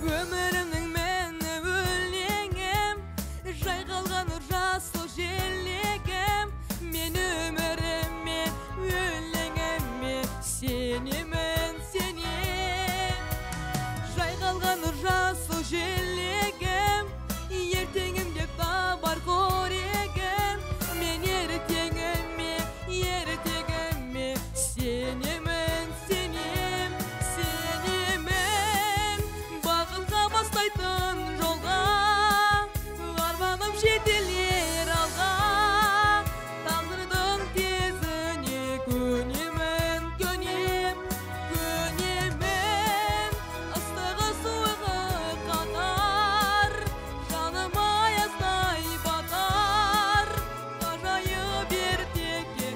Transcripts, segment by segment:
Ömrümün meni өлеңім, жайқалған жасыл желегім, мен өміріме өлеңіме сенемін, сенем. Жайқалған жасыл желегім, ертеңімде табар қорегім, мен ертеңіме сенемін, сенем, сенемін. Бақытқа бастайтын жолға, арманым жетелер алға, тағдырдың тезіне көнемін, көнем, көнемін. Ыстығы суығы қатар, жаным аяздай батар, ғажайып ертеңге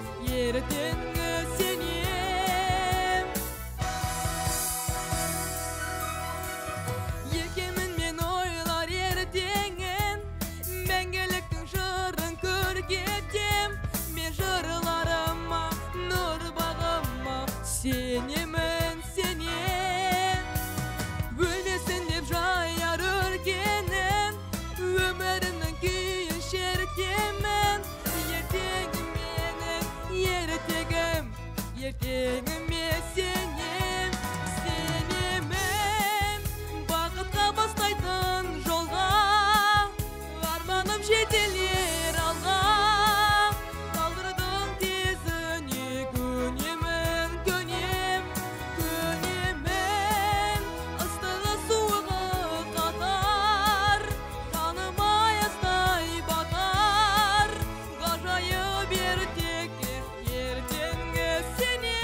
ертеңгі сенем. Екемін мен ойлар ертеңін, мәңгіліктің жырын көргетем, мен жырларыма, нұр бағыма сенемін, сенем. Өлмесін деп жаяр өргенім, өмірімнің күйін шертемін, ертеңім менің ертегім, ертеңіме сенем, сенемін. Бақытқа бастайтын жолға, арманым жетелер алға, тағдырдың тезіне көнемін, көнем, көнемін. Ыстығы суығы қатар, жаным аяздай батар, ғажайып ертеңге ертеңгі сенем.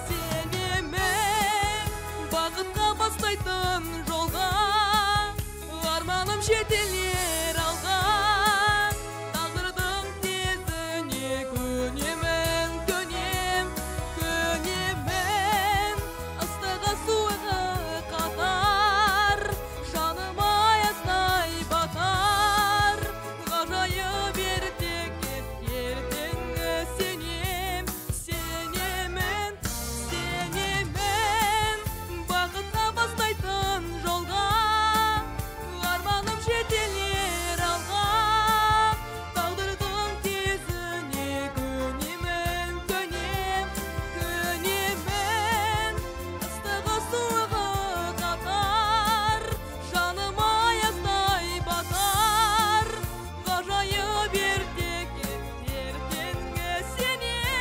Сенемін, бақытқа бастайтын жолға, арманым жетелер алға, тағдырдың тезіне көнемін, көнем, көнемін. Ыстығы суығы қатар, жаным аяздай батар, ғажайып ертеңге ертеңгі сенем, сенемін, сенемін. Бақытқа бастайтын жолға, арманым жетелер алға, тағдырдың тезіне көнемін, көнем, көнемін. Ыстығы суығы қатар, жаным аяздай батар, ғажайып ертеңге ертеңгі сенем.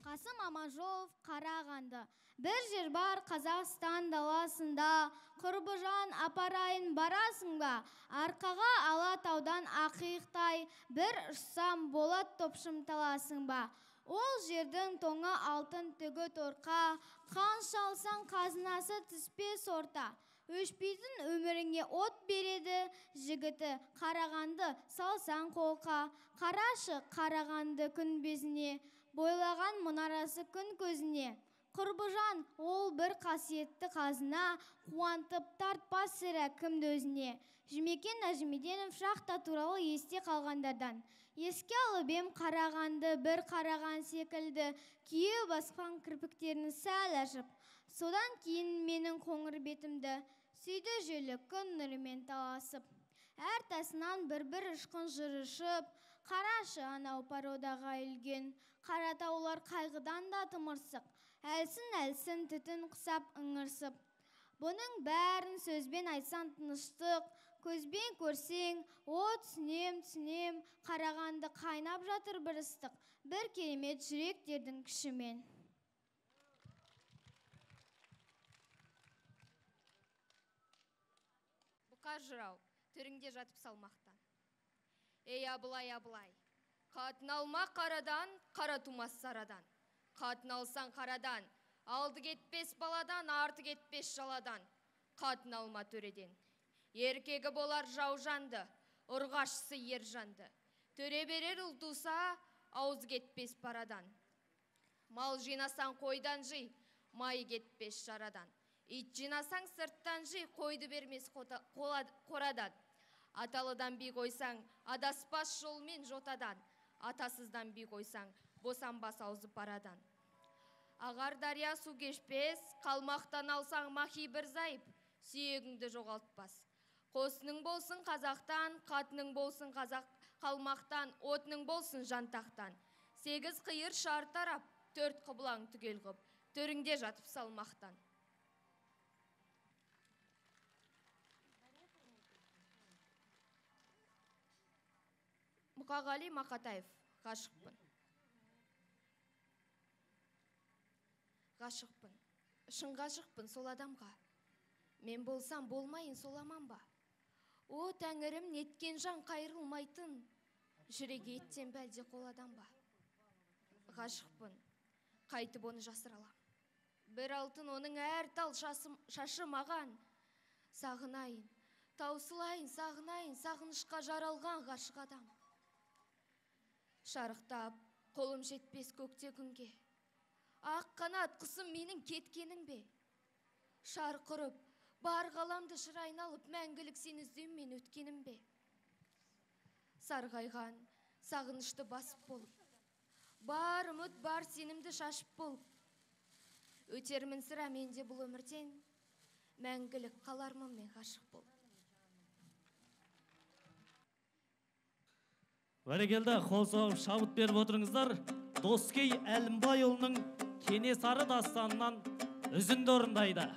Қасым Аманжолов, Қарағанды. Бір жер бар Қазақстан даласында, Құрбыжан апарайын барасың ба? Арқаға Алатаудан ақиықтай, бір ұшсам болат топшым таласың ба? Ол жердің тоңы алтын түгі торқа, қан шалсаң қазынасы түспес орта. Өшпейтін өміріңе от береді жігіті, Қарағанды салсаң қолқа. Қарашы Қарағанды күнбезіне, бойлаған мұнарасы күн көзіне. Құрбыжан ол бір қасиетті қазына, қуантып тартпас сірә кімді өзіне. Жұмекен Нәжімеденов шахта туралы есте қалғандардан. Еске алып ем Қарағанды, бір қараған секілді, күйе басқан кірпіктерін сәл ашып. Содан кейін менің қоңыр бетімді сүйді желі күн нұрымен таласып. Әр тасынан бір-бір ұшқын жырышып, қарашы анау пародаға үлген, қаратаулар қайғыдан да тымырсық, әлсін-әлсін түтін құсап ыңырсып. Бұның бәрін сөзбен айтсан тыныштық, көзбен көрсең, о түсінем, Қарағанды қайнап жатыр бір ыстық, бір керемет жүректердің күшімен. Бұқар жырау, төріңде жатып салмақтан. Ей абылай, абылай, қатын алма қарадан, қара тумас сарадан. Қатын алсаң қарадан, алды кетпес баладан, арты кетпес жаладан. Қатын алма төреден. Еркегі болар жаужанды, ұрғашысы ержанды. Төре берер ұл туса, ауыз кетпес парадан. Мал жинасаң қойдан жи, май кетпес жарадан. Ит жинасаң сырттан жи, қойды бермес қорадан. Аталыдан би қойсаң, адаспас жолмен жотадан. Атасыздан би қойсаң, босанбас аузы парадан. Ағар дария су кешпес, қалмақтан алсаң махи бір зайып, сүйегіңді жоғалтпас. Қосының болсын қазақтан, қатының болсын қалмақтан, отының болсын жантақтан. 8 қиыр шар тарап, 4 қыблаң түгел қып, төріңде жатып салмақтан. Мұқағали Мақатаев, ғашықпын. Ғашықпын, шын ғашықпын сол адамға. Мен болсам болмайын сол аман ба? О, тәңірім, неткен жан қайрылмайтын, жүрегі еттен бәлде қол адам ба? Ғашықпын, қайтып оны жасыралам. Бір алтын оның әр тал шашы маған. Сағынайын, таусылайын, сағынайын, сағынышқа жаралған ғашық адам. Шарықтап, қолым жетпес көкте күнге. Ақ қанат құсым менің кеткенің бе? Шарқырып, бар ғаламды шыр айналып, мәңгілік сен іздеуім мен өткенім бе? Сарғайған, сағынышты басып болып, бар үміт, бар сенімді шашып болып, өтермін сірә менде бұл өмірден, мәңгілік қалармын мен ғашық болып. Бәрекелді, қол соғып шабыт беріп отырыңыздар. Доскей Әлімбайұлының Кенесары дастанынан үзінді орындайды.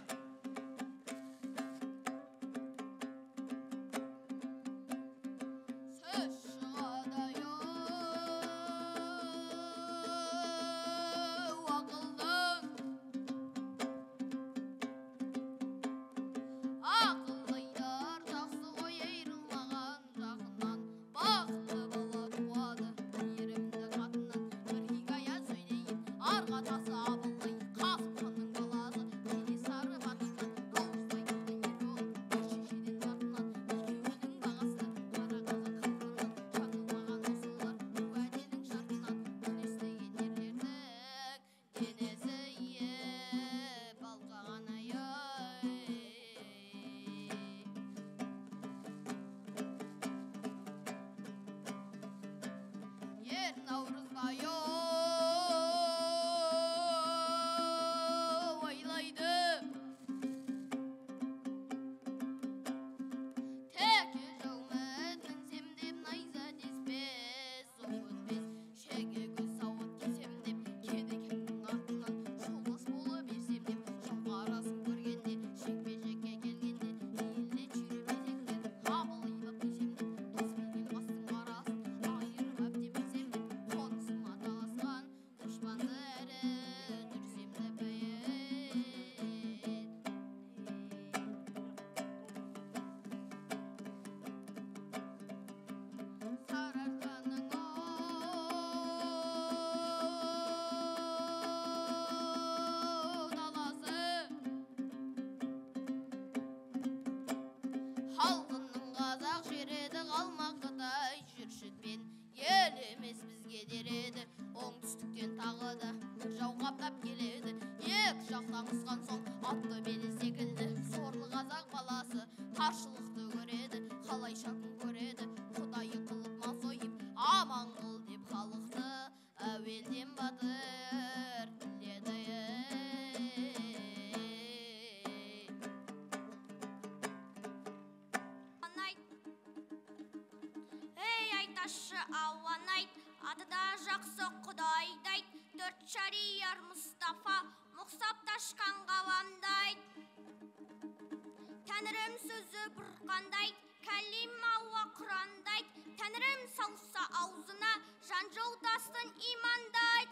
Тәңірім сөзі бұрқандайд, кәлим ауа құрандайд, Тәңірім салса аузына, жан жолдасын имандайд.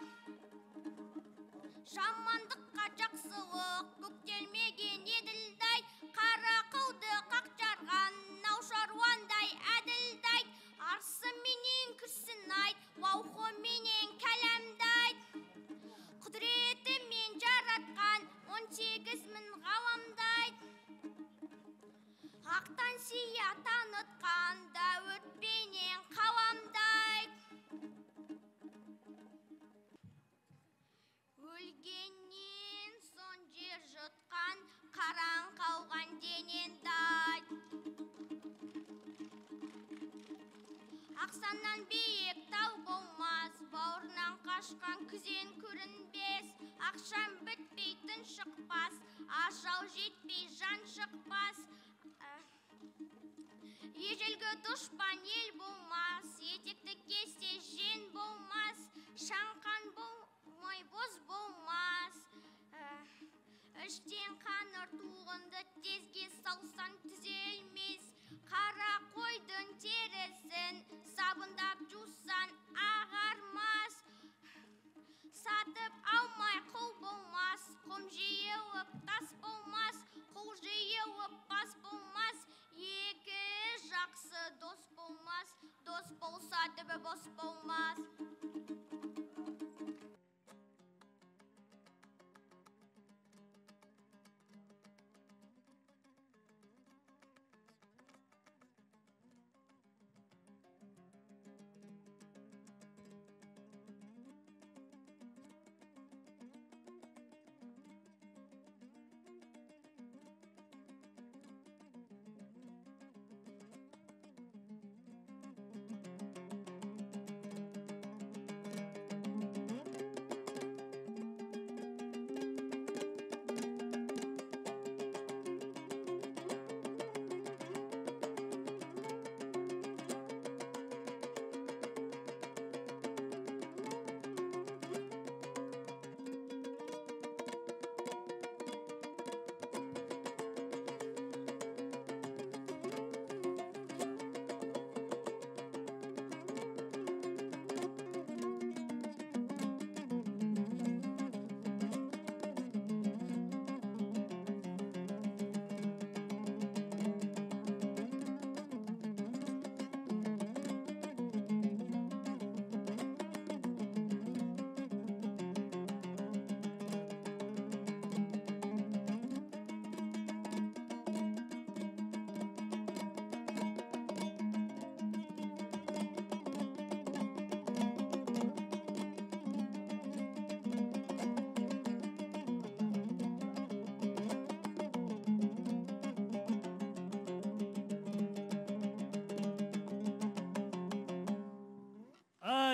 Жамандыққа жақсылық бүктелмеген еділдай, қара қылды қақ жарған нау шаруандай әділдайд. Арсы менен күрсін айд, ваухы менен кәләмдайд. Құдірет Ақтан сия танытқанда өтпенен қаламдай. Өлгеннен сон жер жұтқан қараң қалған денендай. Ақсаннан биік тау болмас, бауырынан қашқан күзен көрінбес. Ақшам бітпейтін шықпас, ажал жетпей жан шықпас. Ежелгі дұшпан ел болмас, етекті кесте жен болмас. Шаңқан болмай боз болмас. Іштен қаныр туғынды тезге салсан түзелмес. Қара қойдың терісін сабындап жусан ағармас. Сатып алмай құл болмас, құм жиылып тас болмас. Құл жиылып бас болмас, екі жақсы дос болмас. Дос болса түбі бос болмас.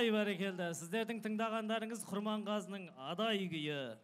Бәрекелді. Сіздердің тыңдағандарыңыз Құрманғазының Адай күйі.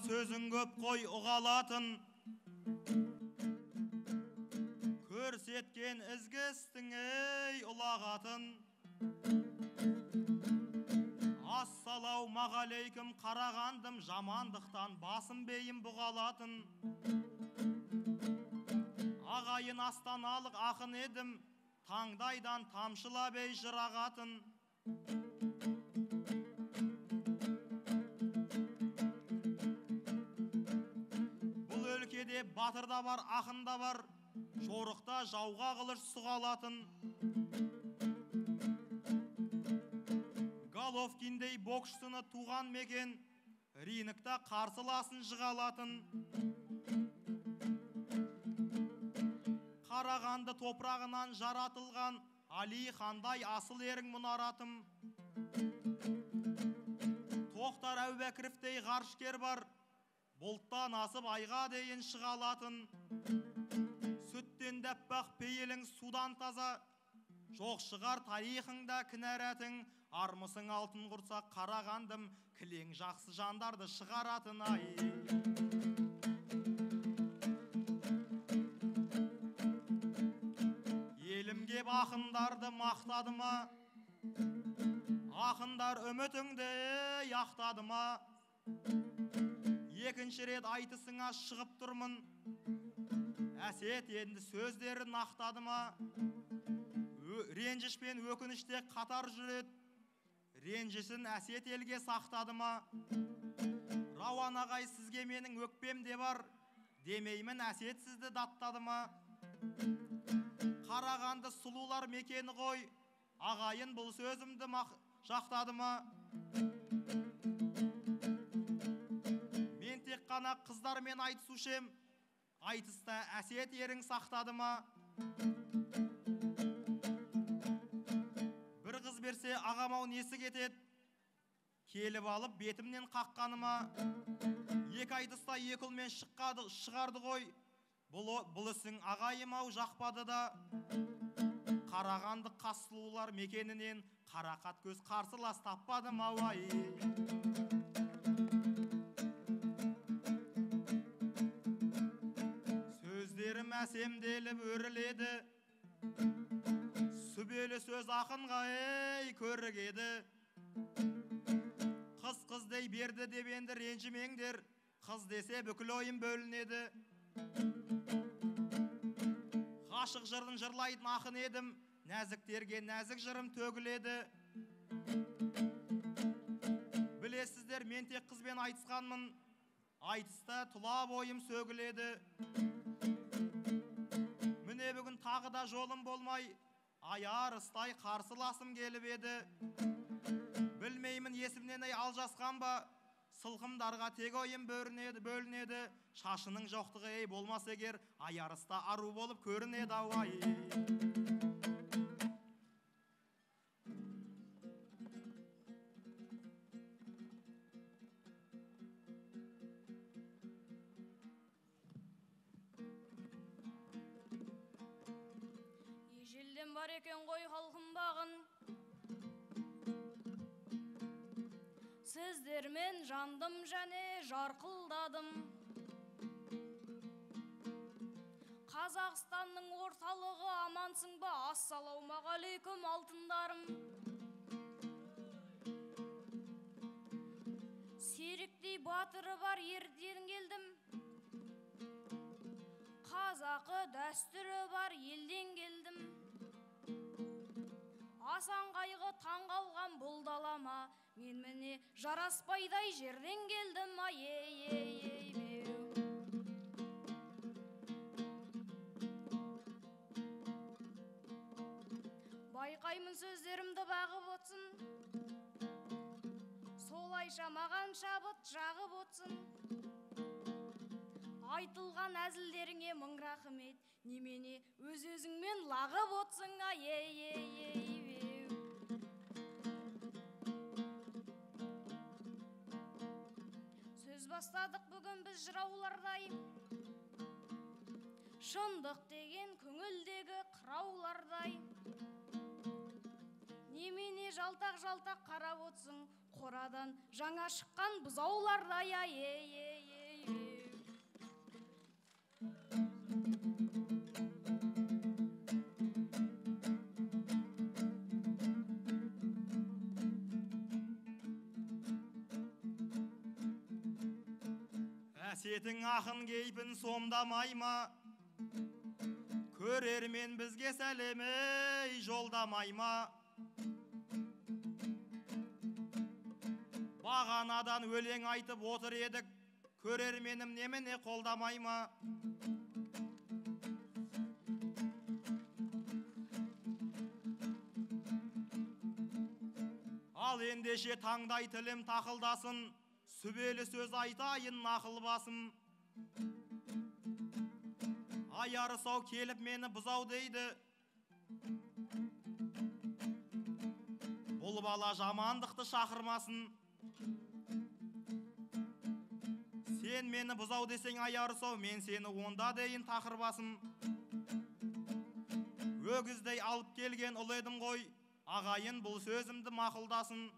сөзің көп қой ұғалатын, көрсеткен ізгі істің ей ұлағатын. Ассалаумағалейкум қарағандым, жамандықтан басым бейім бұғалатын. Ағайын астаналық ақын едім, таңдайдан тамшылап ей жырағатын. Бұл өлкеде батыр да бар, ақын да бар, жорықта жауға қылыш сұғалатын. Головкиндей боксшыны туған мекен, рингта қарсыласын жығалатын. Қарағанды топырағынан жаратылған Али хандай асыл ерің мұнаратым. Тоқтар Әубәкіровтей ғарышкер бар, бұлттан асып айға дейін шығалатын. Сүттен дәппақ пейілің судан таза, жоқ шығар тарихыңда кінәратың. Армысың алтын құрса қарағандым, кілең жақсы жандарды шығаратын ай. Елім кеп ақындарды мақтады ма, ақындар үмітіңді яқтады ма. Екінші рет айтысыңа шығып тұрмын, әсет енді сөздерін ақтады ма. Ренжіш пен өкініште қатар жүреді, ренжісін әсет елге сақтады ма. Рауан ағай, сізге менің өкпем де бар, демеймін әсет сізді даттады ма. Қарағанды сұлулар мекені ғой, ағайын бұл сөзімді жақтады ма. Мен тек қана қыздармен айтысушем, айтыста әсет ерің сақтады ма. Бір қыз берсе ағамау несі кетеді, келіп алып бетімнен қаққаныма. Екі айтыста екі ұлмен шығарды ғой, бұл ісің ағайым-ау жақпады да. Қарағанды қасылулар мекенінен қарақат көз қарсылас таппадым ау ай. Сөздерім әсемделіп өріледі, сүбелі сөз ақынға ей көрігеді. Қыз дей берді деп енді ренжімеңдер, қыз десе бүкіл ойым бөлінеді. Ғашық жырын жырлайтын ақын едім, нәзіктерге нәзік жырым төгіледі. Білесіздер, мен тек қызбен айтысқанмын, айтыста тұла бойым сөгіледі. Міне бүгін тағы да жолым болмай, аярыстай қарсыласым келіп еді. Білмеймін есімнен алжасқан ба, сылқымдарға тек ойым бөлінеді. Шашының жоқтығы ей болмас егер, аярыста ару болып көрінеді ауай. Ежелден бар екен ғой халқым бағын, сіздермен жандым және жарқылдадым. Қазақстанның орталығы амансың ба, ассалаумағалейкум алтындарым. Серіктей батыры бар ерден келдім, қазақы дәстүрі бар елден келдім. Асан қайғы таң қалған бұл далама, мен міне жараспайдай жерден келдім ай. Байқаймын сөздерімді бағып отсын, солайша маған шабыт жағып отсын. Айтылған әзілдеріңе мың рахмет, немене өз-өзіңмен лағып отсын ай. Сөз бастадық бүгін біз жыраулардай, шындық деген көңілдегі қыраулардай. Немене жалтақ-жалтақ қарап отсың, қорадан жаңа шыққан бұзаулардай ай. Әсетің ақын кейпін сомдамай ма? Көрермен бізге сәлемей жолдамай ма? Бағанадан өлең айтып отыр едік, көрерменім немене қолдамай ма? Ал ендеше таңдай тілім тақылдасын, сүбелі сөз айтайын нақыл басым. Аяр сау келіп мені бұзау дейді. Бұл бала жамандықты шақырмасын. Сен мені бұзау десең аяр сау, мен сені онда дейін тақырбасым. Өгіздей алып келген ұл едім ғой, ағайын бұл сөзімді мақылдасын.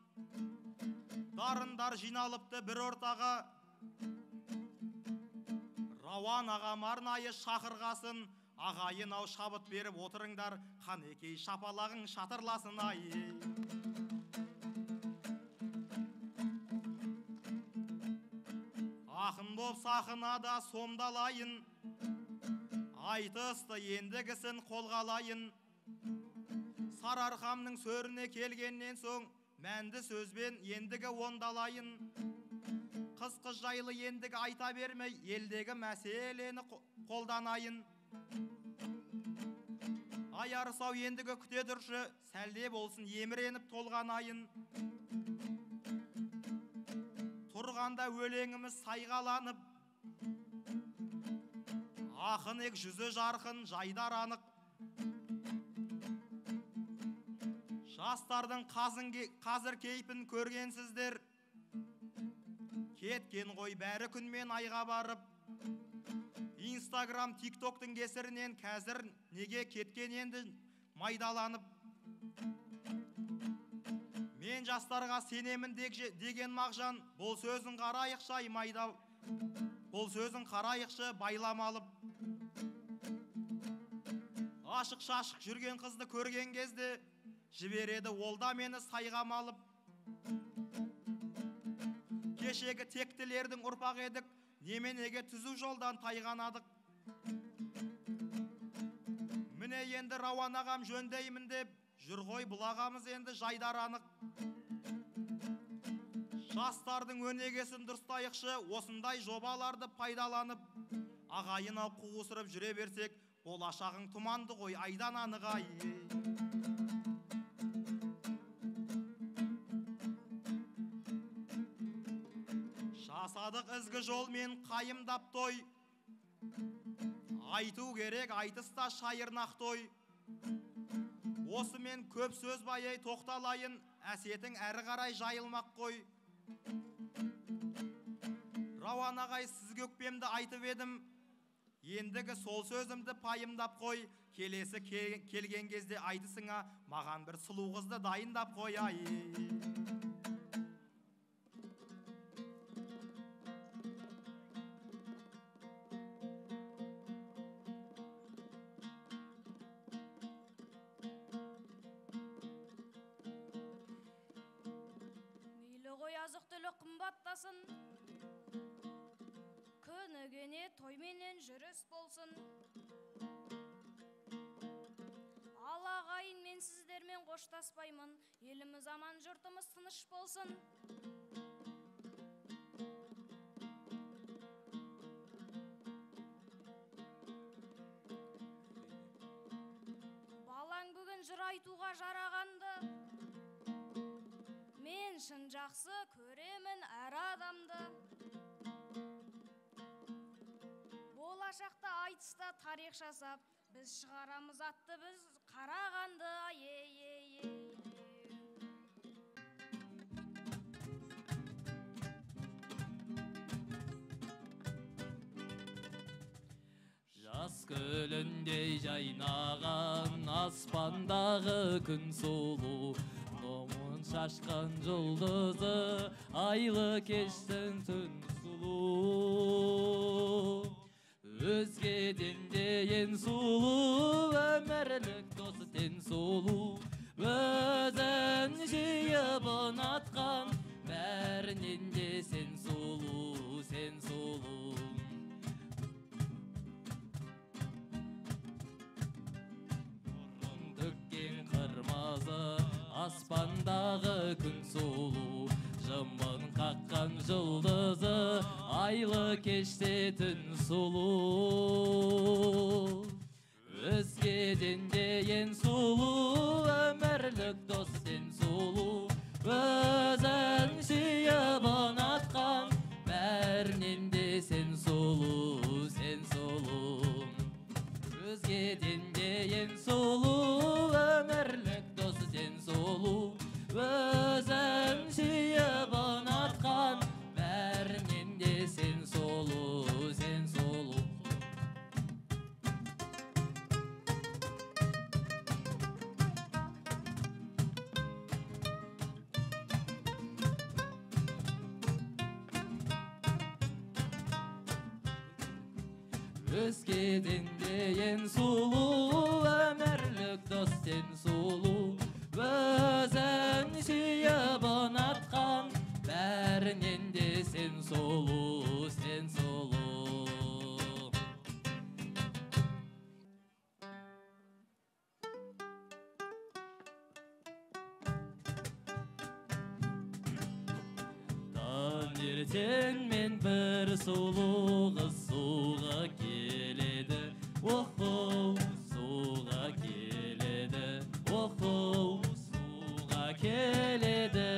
Дарындар жиналыпты бір ортаға, Рауан ағам арнайы шақырғасын. Ағайын ау шабыт беріп отырыңдар, Қанекей шапалағың шатырласын ай. Ақын боп сақынада сомдалайын, айтысты ендігісін қолғалайын. Сарарқамның сөріне келгеннен соң, мәнді сөзбен ендігі ондалайын. Қыз жайлы ендігі айта бермей, елдегі мәселені қолданайын. Аяр сау ендігі күте тұршы, сәлде болсын еміреніп толғанайын. Тұрғанда өлеңіміз сайғаланып, ақын ек жүзі жарқын жайдар анық. Жастардың қазір кейпін көргенсіздер, кеткен ғой бәрі күнмен айға барып. Инстаграм, тиктоктың кесірінен қазір неге кеткен енді майдаланып. Мен жастарға сенемін деген Мағжан, бұл сөзін қарайықшы майда, бұл сөзін қарайықшы байламалып. Ашық-шашық жүрген қызды көрген кезде, жібереді олда мені сайғамалып. Кешегі тектілердің ұрпақ едік, неменеге түзу жолдан тайғанадық. Міне енді Рауан ағам жөндеймін деп, жүр ғой бұл ағамыз енді жайдар анық. Жастардың өнегесін дұрыстайықшы, осындай жобаларды пайдаланып. Ағайын ау қуысырып жүре берсек, болашағың тұманды ғой айдан анық ай. Жасадық ізгі жолмен қайымдап той, айту керек айтыста шайырнақ той. Осымен көп сөз байай тоқталайын, әсетің әрі қарай жайылмақ қой. Рауан ағай сізге өкпемді айтып едім, ендігі сол сөзімді пайымдап қой. Келесі келген кезде айтысыңа, маған бір сұлу қызды дайындап қой ай. Азық-түлік қымбаттасын, күнігіне тойменен жүріс болсын. Ал ағайын, мен сіздермен қоштаспаймын, еліміз аман, жұртымыз тыныш болсын. Балаң бүгін жыр айтуға жарағанды, мен шын жақсы көремін әр адамды. Болашақта айтыста тарих жасап, біз шығарамыз атты біз қарағанды. Жас көліндей жайнаған аспандағы күн сұлу, шашқан жұлдызы айлы кештің түн сұлу. Өзгеден дейін сұлу, өмірлік досы тен сұлу. Өзін жиып ұнатқан, бәрінен де сен сұлу, сен сұлу. жұлдызы, аспандағы күн сұлу, жымын қаққан жұлдызы, айлы кеште түн сұлу. Өзгеден де ең сұлу, өмірлік дос сен сұлу, өзің сүйіп ұнатқан, бәрінен де сен сұлу, сен сұлу. Өзгеден де ең сұлу, өмірлік дос сен сұлу, өзің сүйіп ұнатқан, бәрінен де сен сұлу, сен сұлу. Өзгеден де ең сұлу, өмірлік дос сен сұлу, өзің сүйіп ұнатқан, бәрінен де сен сұлу, сен сұлу. Таңертең мен бір сұлу қыз суға келеді, охоу, суға келеді, охоу, суға келеді.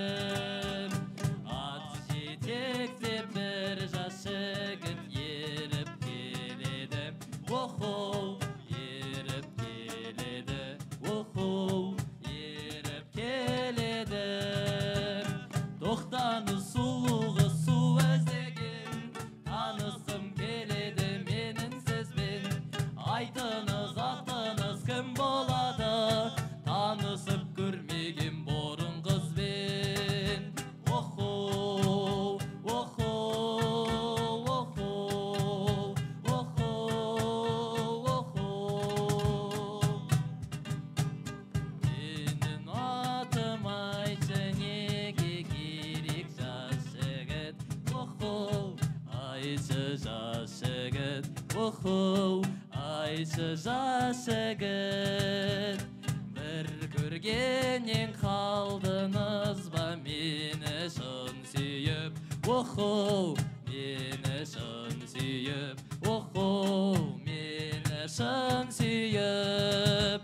Ат жетектеп бір жас жігіт еріп келеді, охоу, еріп келеді, охоу, еріп келеді. Тоқтаңыз сұлу қыз, су іздеген, танысым келеді менің сізбен. Айтыңыз, атыңыз кім болады, танысып көрмеген бұрын қызбен. Охоу, охоу, охоу, охоу, охоу. Менің атым айтшы, неге керек жас жігіт, охоу, айтшы жас жігіт, охоу, айтшы жас жігіт. Бір көргеннен қалдыңыз ба мені шын сүйіп, охоу, мені шын сүйіп, охоу, мені шын сүйіп.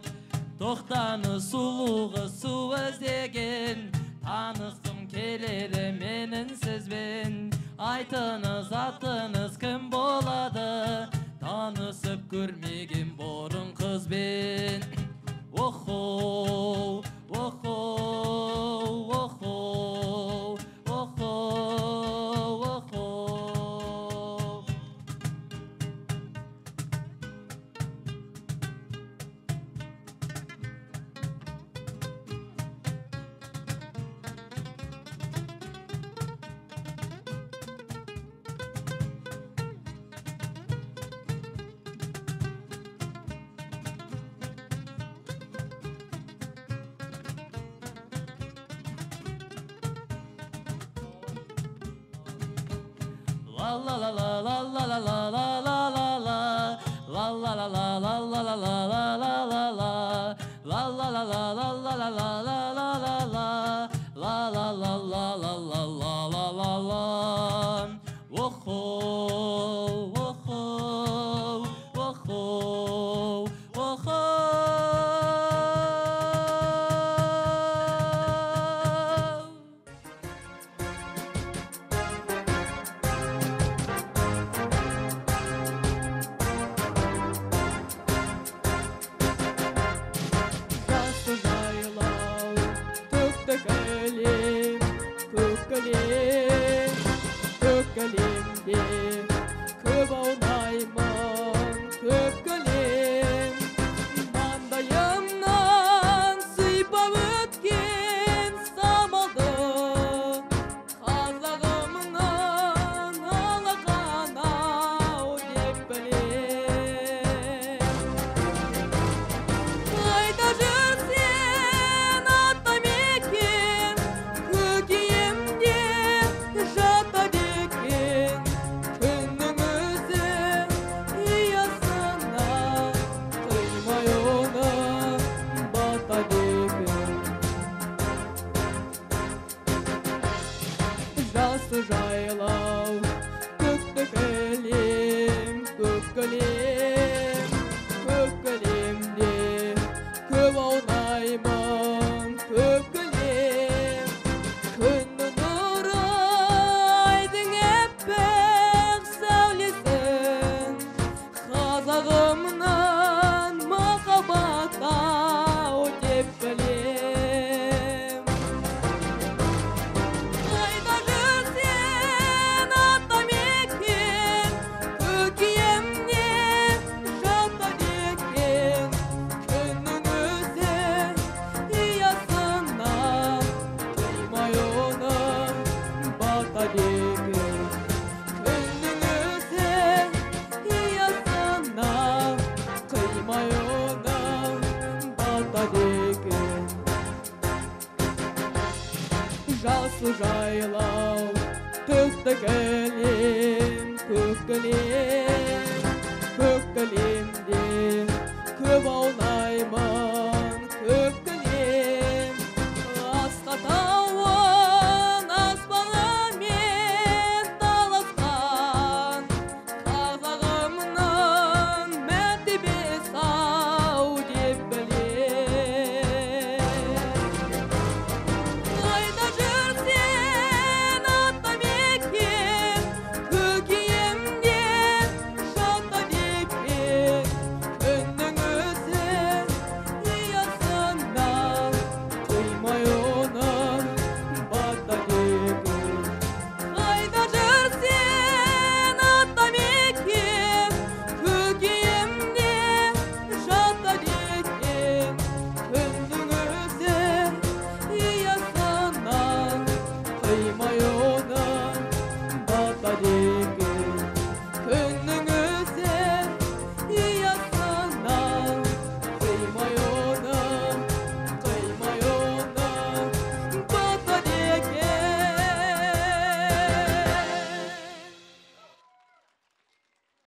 Тоқтаңыз сұлу қыз, су іздеген, танысым келеді менің сізбен. Айтыңыз, атыңыз кім болады, танысып көрмеген бұрын қызбен. Охоу, охоу, охоу, охоу, охоу. La la la la la la la la la la la la. La la la la la la la la la la la la. La la la la la la la la la la la la. La la la la la la la la la la. Охоу, охоу, охоу, охоу. Көккөлемде көп аунаймын, көп көлем маңдайымнан сыйпап өткен самалды қазағымнан алақан ау деп білем. Қайда жүрсен ата мекен, көкейімде жатады екен eкен. Жасыл жайлау төкті кілем, көк кілем, көк кілем